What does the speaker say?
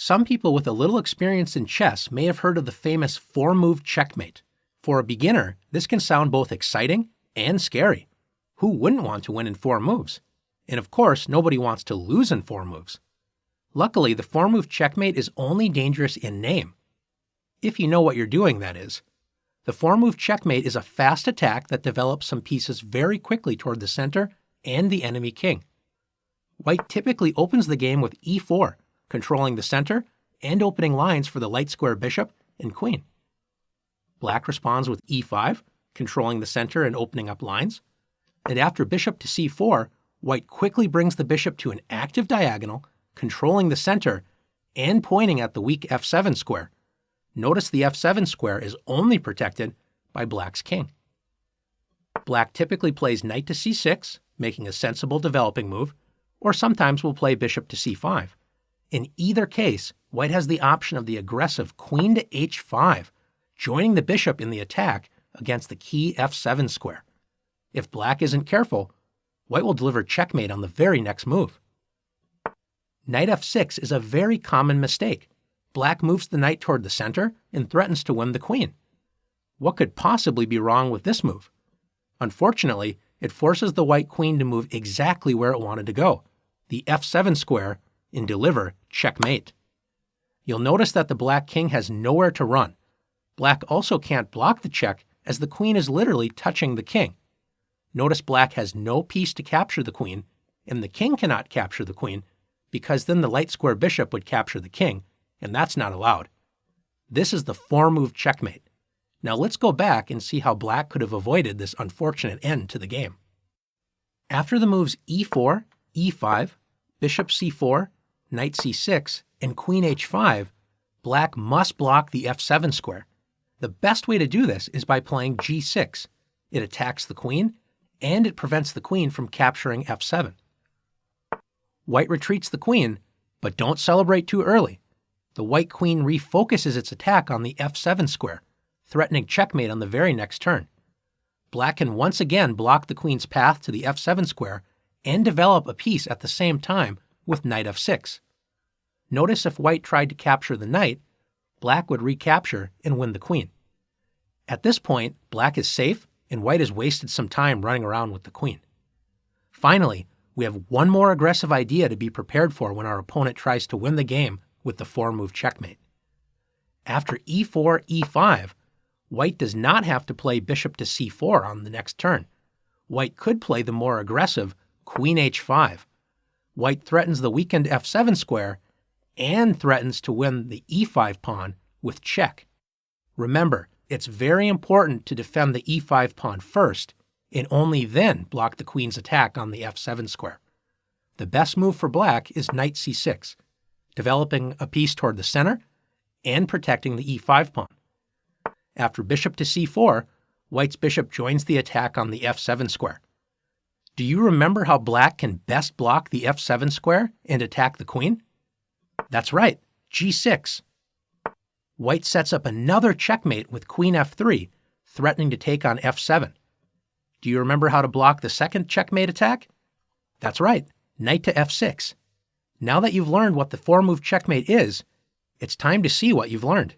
Some people with a little experience in chess may have heard of the famous 4-move checkmate. For a beginner, this can sound both exciting and scary. Who wouldn't want to win in 4 moves? And of course, nobody wants to lose in 4 moves. Luckily, the 4-move checkmate is only dangerous in name. If you know what you're doing, that is. The 4-move checkmate is a fast attack that develops some pieces very quickly toward the center and the enemy king. White typically opens the game with e4, controlling the center and opening lines for the light square bishop and queen. Black responds with e5, controlling the center and opening up lines. And after bishop to c4, White quickly brings the bishop to an active diagonal, controlling the center and pointing at the weak f7 square. Notice the f7 square is only protected by Black's king. Black typically plays knight to c6, making a sensible developing move, or sometimes will play bishop to c5. In either case, White has the option of the aggressive queen to h5, joining the bishop in the attack against the key f7 square. If Black isn't careful, White will deliver checkmate on the very next move. Knight f6 is a very common mistake. Black moves the knight toward the center and threatens to win the queen. What could possibly be wrong with this move? Unfortunately, it forces the white queen to move exactly where it wanted to go, the f7 square, and deliver checkmate. You'll notice that the black king has nowhere to run. Black also can't block the check as the queen is literally touching the king. Notice Black has no piece to capture the queen, and the king cannot capture the queen, because then the light square bishop would capture the king, and that's not allowed. This is the 4-move checkmate. Now let's go back and see how Black could have avoided this unfortunate end to the game. After the moves e4, e5, bishop c4, knight c6, and queen h5, Black must block the f7 square. The best way to do this is by playing g6. It attacks the queen, and it prevents the queen from capturing f7. White retreats the queen, but don't celebrate too early. The white queen refocuses its attack on the f7 square, threatening checkmate on the very next turn. Black can once again block the queen's path to the f7 square and develop a piece at the same time with knight f6. Notice if White tried to capture the knight, Black would recapture and win the queen. At this point, Black is safe and White has wasted some time running around with the queen. Finally, we have one more aggressive idea to be prepared for when our opponent tries to win the game with the 4-move checkmate. After e4, e5, White does not have to play bishop to c4 on the next turn. White could play the more aggressive queen h5. White threatens the weakened f7 square and threatens to win the e5 pawn with check. Remember, it's very important to defend the e5 pawn first and only then block the queen's attack on the f7 square. The best move for Black is knight c6, developing a piece toward the center and protecting the e5 pawn. After bishop to c4, White's bishop joins the attack on the f7 square. Do you remember how Black can best block the f7 square and attack the queen? That's right, g6. White sets up another checkmate with queen f3, threatening to take on f7. Do you remember how to block the second checkmate attack? That's right, knight to f6. Now that you've learned what the 4-move checkmate is, it's time to see what you've learned.